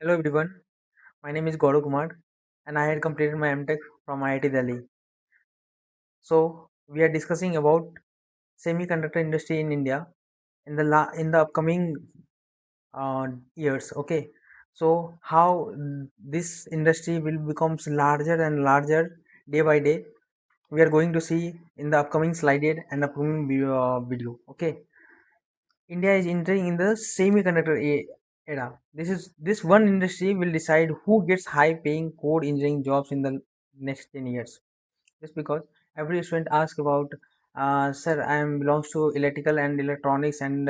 Hello everyone, my name is Gaurav Kumar and I had completed my MTech from IIT Delhi. So we are discussing about semiconductor industry in India in the upcoming uh, years. Okay, so how this industry will becomes larger and larger day by day. We are going to see in the upcoming slide and upcoming video. Okay, India is entering in the era. This one industry will decide who gets high-paying code engineering jobs in the next 10 years. Just because every student asks about, sir, I am belongs to electrical and electronics and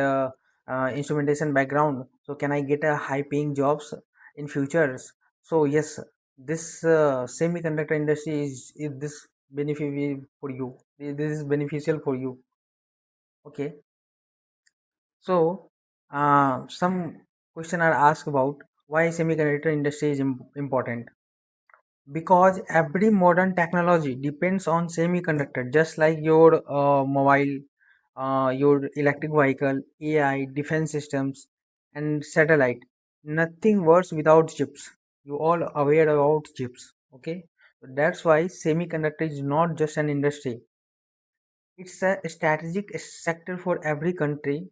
instrumentation background. So can I get a high-paying jobs in futures? So yes, this semiconductor industry is this beneficial for you. This is beneficial for you. Okay. So, some question are asked about why semiconductor industry is important. Because every modern technology depends on semiconductor, just like your mobile, your electric vehicle, AI, defense systems, and satellite. Nothing works without chips. You all aware about chips, okay? So that's why semiconductor is not just an industry. It's a strategic sector for every country,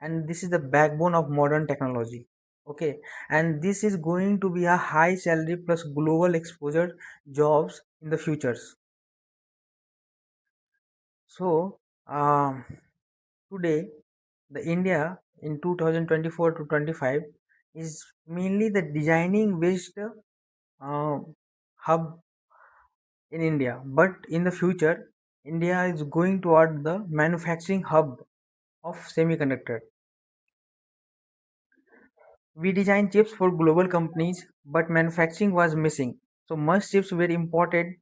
and this is the backbone of modern technology. Okay, and this is going to be a high salary plus global exposure jobs in the futures. So today the India in 2024 to 25 is mainly the designing based uh, hub in India, but in the future India is going toward the manufacturing hub of semiconductor. We designed chips for global companies, but manufacturing was missing. So most chips were imported,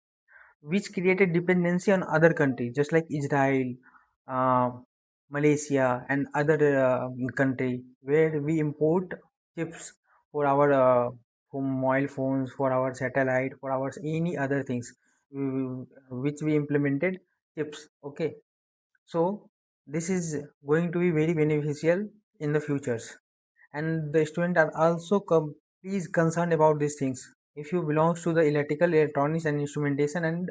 which created dependency on other countries, just like Israel, uh, Malaysia, and other country, where we import chips for our for mobile phones, for our satellite, for our any other things, which we implemented chips. Okay, so this is going to be very beneficial in the futures, and the students are also please concerned about these things. If you belongs to the electrical, electronics and instrumentation, and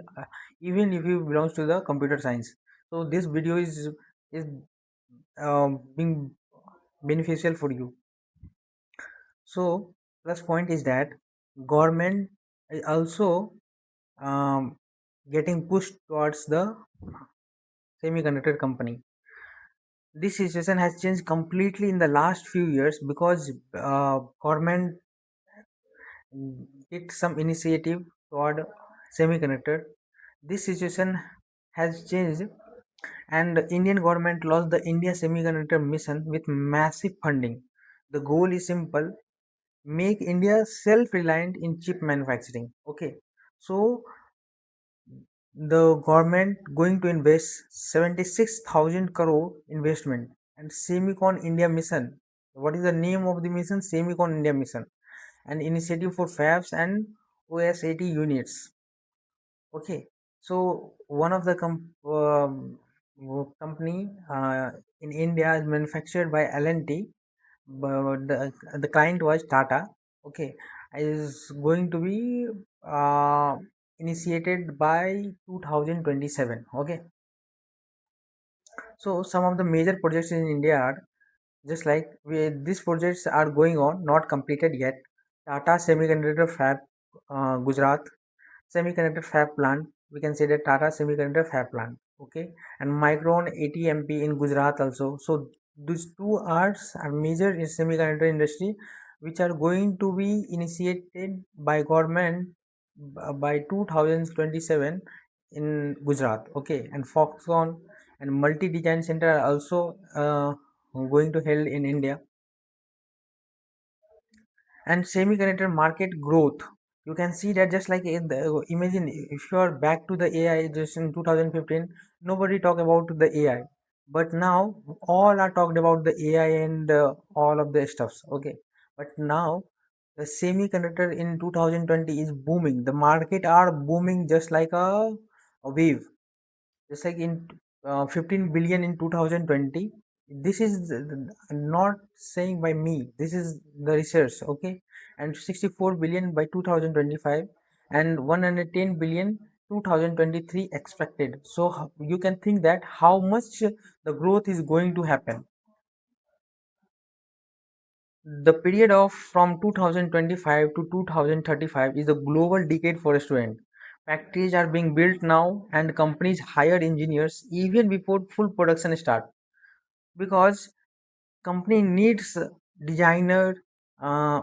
even if you belongs to the computer science, so this video is being beneficial for you. So plus point is that government is also um, getting pushed towards the semiconductor company. This situation has changed completely in the last few years because government take some initiative toward semiconductor. This situation has changed, and the Indian government launched the India Semiconductor Mission with massive funding. The goal is simple: make India self-reliant in chip manufacturing. Okay, so the government going to invest 76,000 crore investment and Semicon India Mission. What is the name of the mission? Semicon India Mission, an initiative for fabs and OSAT units. Okay, so one of the company in India is manufactured by L&T, but the client was Tata. Okay, is going to be uh, initiated by 2027. Okay, so some of the major projects in India are just like these projects are going on, not completed yet. Tata Semiconductor Fab, Gujarat, Semiconductor Fab Plant. We can say that Tata Semiconductor Fab Plant. Okay, and Micron ATMP in Gujarat also. So these two are major in semiconductor industry, which are going to be initiated by government by 2027 in Gujarat. Okay, and Foxconn and multi design center are also going to held in India. And semiconductor market growth, you can see that just like in the, imagine if you are back to the AI just in 2015, nobody talk about the AI, but now all are talked about the AI and all of the stuffs. Okay, but now the semiconductor in 2020 is booming, the market are booming just like a wave, just like in 15 billion in 2020, this is not saying by me, this is the research, okay. And 64 billion by 2025 and 110 billion 2023 expected. So you can think that how much the growth is going to happen. The period of from 2025 to 2035 is a global decade for a student. Factories are being built now and companies hire engineers even before full production start, because company needs designer, uh,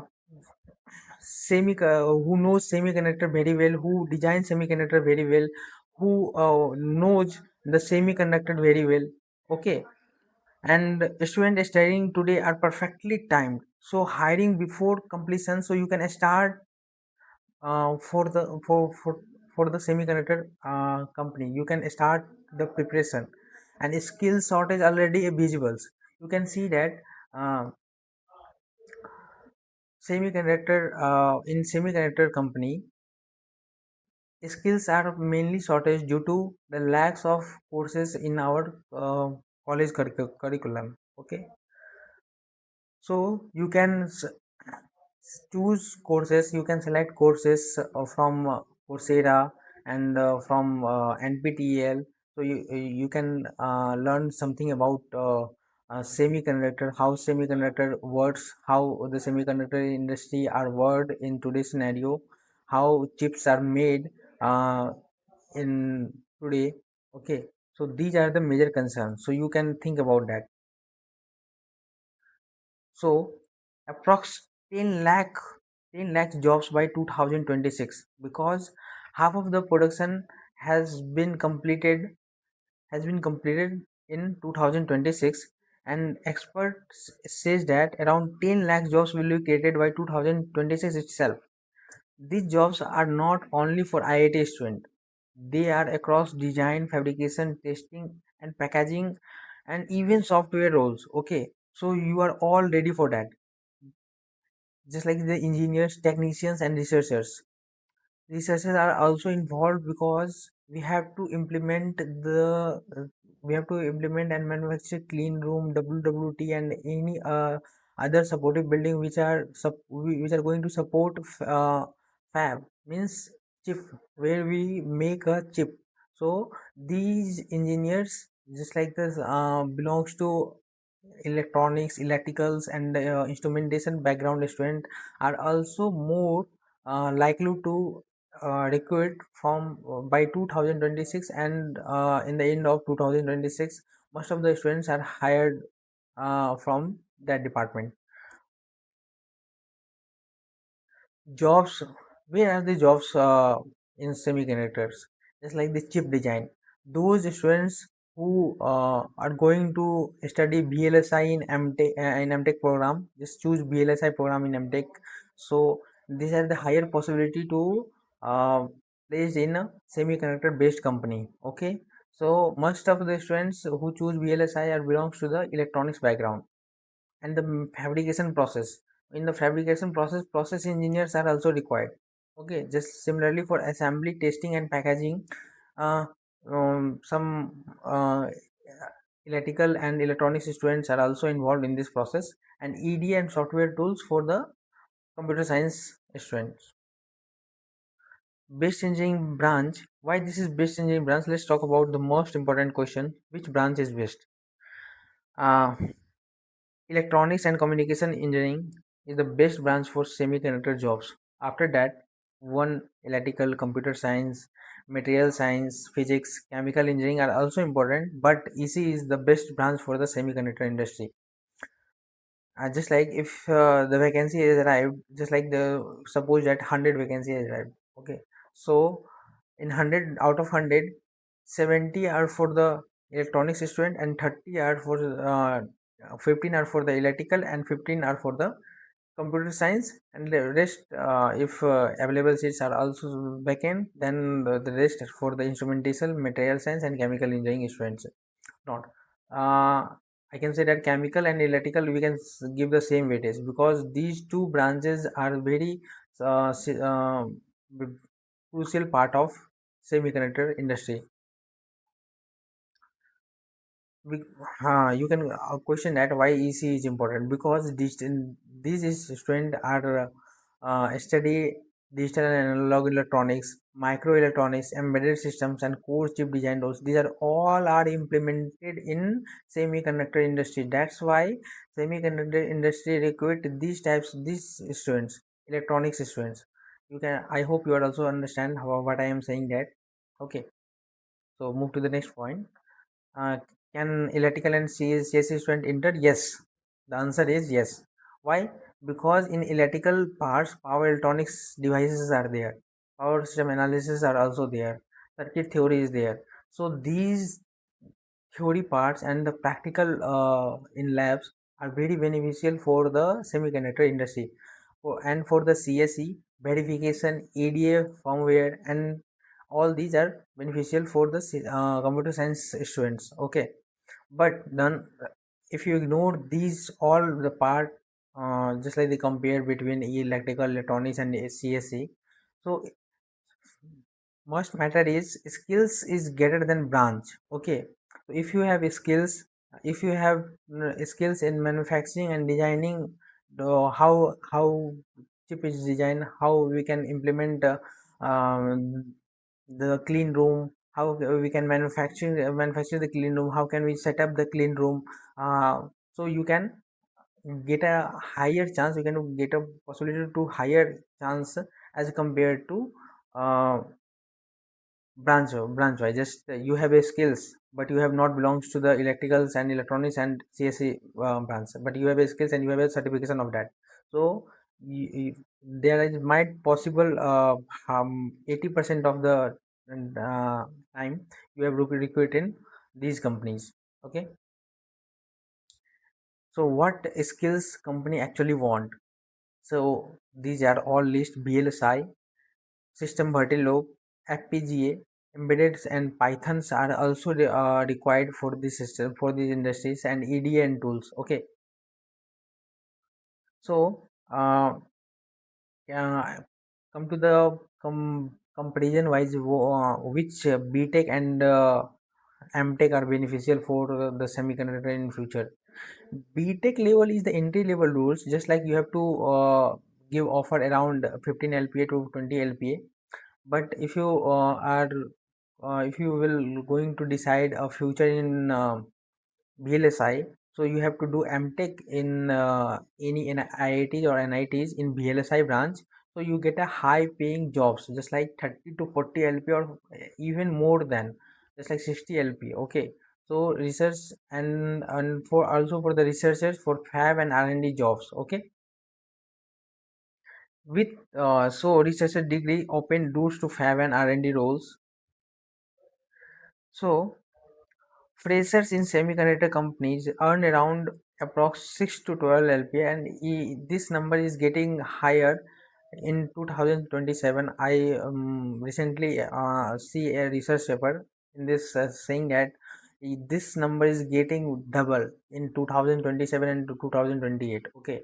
who knows semiconductor very well, who designs semiconductor very well, who knows the semiconductor very well, okay. And students studying today are perfectly timed, so hiring before completion, so you can start for the for the semiconductor company, you can start the preparation. And skill shortage already visible. You can see that uh, in semiconductor company, skills are mainly shortage due to the lacks of courses in our college curriculum, okay. So you can choose courses, you can select courses from Coursera and from NPTEL. So you can learn something about semiconductor, how semiconductor works, how the semiconductor industry are worked in today's scenario, how chips are made uh, in today, okay. So these are the major concerns, so you can think about that. So approx 10 lakh jobs by 2026, because half of the production has been completed in 2026. And experts says that around 10 lakh jobs will be created by 2026 itself. These jobs are not only for IIT students, they are across design, fabrication, testing, and packaging, and even software roles. Okay, so you are all ready for that, just like the engineers, technicians, and researchers. Researchers are also involved because we have to implement and manufacture clean room, WWT, and any other supportive building which are going to support fab, means chip, where we make a chip. So these engineers, just like this, belongs to electronics, electricals, and instrumentation background student, are also more likely to recruit from by 2026. And in the end of 2026, most of the students are hired from that department. Jobs, where are the jobs in semiconductors? Just like the chip design, those students who are going to study VLSI in MTech program, just choose VLSI program in MTech. So these are the higher possibility to uh, placed in a semiconductor based company, okay. So most of the students who choose VLSI are belongs to the electronics background. And the fabrication process, in the fabrication process engineers are also required, okay. Just similarly for assembly, testing, and packaging, uh, some electrical and electronics students are also involved in this process. And ED and software tools for the computer science students. Best engineering branch, why this is best engineering branch? Let's talk about the most important question, which branch is best. uh, Electronics and communication engineering is the best branch for semiconductor jobs. After that, one electrical, computer science, material science, physics, chemical engineering are also important, but EC is the best branch for the semiconductor industry. Just like if the vacancy is arrived, just like the suppose that 100 vacancy is arrived, okay. So in 100 out of 100, 70 are for the electronics student, and 30 are for 15 are for the electrical, and 15 are for the computer science. And the rest, if available seats are also vacant, then the rest is for the instrumentation, material science, and chemical engineering students. Not I can say that chemical and electrical we can give the same weightage, because these two branches are very b- crucial part of semiconductor industry. we, you can question that why EC is important, because these is student are study digital and analog electronics, microelectronics, embedded systems, and core chip design. Those these are all are implemented in semiconductor industry. That's why semiconductor industry recruit these students, electronics students. You can, I hope you are also understand how what I am saying that. Okay, so move to the next point. uh, can electrical and CSE student enter? Yes. The answer is yes. Why? Because in electrical parts, power electronics devices are there. Power system analysis are also there. Circuit theory is there. So these theory parts and the practical in labs are very beneficial for the semiconductor industry. And for the CSE, verification, EDA, firmware, and all these are beneficial for the computer science students. Okay, but then if you ignore these all the part, just like they compare between electrical electronics and CSE, so must matter is skills is greater than branch. Okay, so if you have skills, if you have skills in manufacturing and designing, how chip is designed, how we can implement the clean room, how we can manufacture the clean room, how can we set up the clean room, so you can get a higher chance, you can get a possibility to higher chance as compared to uh, branch wise. Just you have a skills, but you have not belongs to the electricals and electronics and CSE branch, but you have a skills and you have a certification of that. So there is might possible 80% of the uh, time you have recruit in these companies. Okay, so what skills company actually want? So these are all list: BLSI, system Vertilog, FPGA, embedded and Pythons are also required for this system, for these industries, and EDA tools. Okay, so uh, come to the comparison wise, which BTech and MTech are beneficial for the semiconductor in future. BTech level is the entry level rules, just like you have to give offer around 15 LPA to 20 LPA. But if you are if you will going to decide a future in VLSI, so you have to do MTech in any IITs or NITs in VLSI branch. So you get a high paying jobs, just like 30 to 40 LP, or even more than, just like 60 LP. Okay, so research and for also for the researchers for fab and R&D jobs. Okay, with so researcher degree open doors to fab and R&D roles. So freshers in semiconductor companies earn around approx 6 to 12 LPA, and this number is getting higher in 2027. I recently see a research paper in this saying that this number is getting double in 2027 and to 2028. Okay,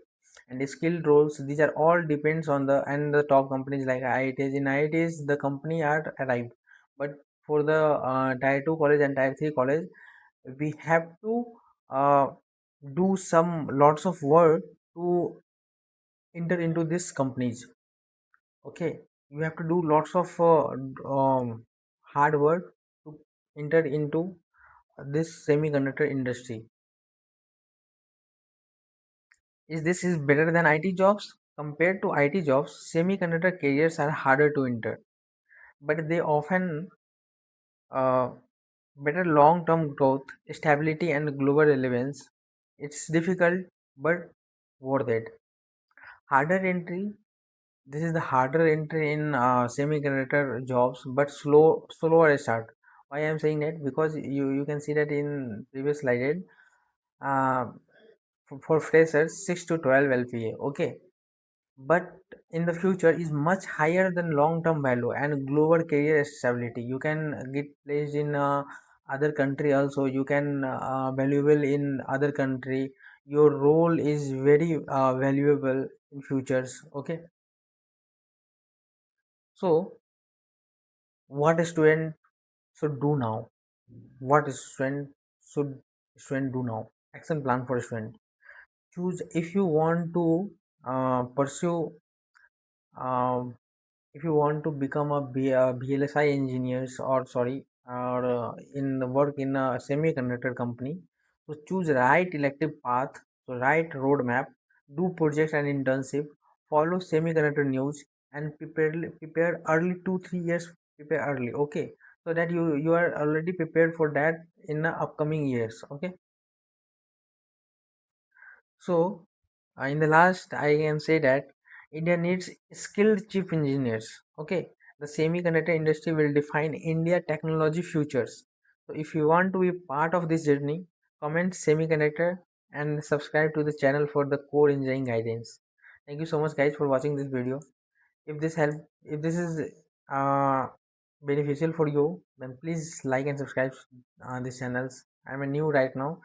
and the skilled roles, these are all depends on the and the top companies like IITs. In IITs the company are arrived, but for the tier 2 college and tier 3 college, we have to uh, do some lots of work to enter into these companies. Okay, you have to do lots of hard work to enter into this semiconductor industry. Is this is better than IT jobs? Compared to IT jobs, semiconductor careers are harder to enter, but they often uh, better long-term growth, stability, and global relevance. It's difficult but worth it. Harder entry. This is the harder entry in semiconductor jobs, but slower start. Why I'm saying that? Because you can see that in previous slide, uh, for freshers 6 to 12 LPA. Okay, but in the future is much higher than long term value and global career stability. You can get placed in other country also, you can valuable in other country, your role is very valuable in futures. Okay, so what a student should do now, what a student should student do now. Action plan for student. Choose if you want to pursue um, if you want to become a VLSI engineers or sorry or in work in a semiconductor company, so choose right elective path, so right roadmap, do projects and internship, follow semiconductor news, and prepare early 2 3 years, prepare early, okay, so that you are already prepared for that in the upcoming years, okay. So, in the last, I can say that India needs skilled chip engineers. Okay, the semiconductor industry will define India technology futures. So, if you want to be part of this journey, comment semiconductor and subscribe to the channel for the core engineering guidance. Thank you so much, guys, for watching this video. If this is uh, beneficial for you, then please like and subscribe on these channels. I'm a new right now,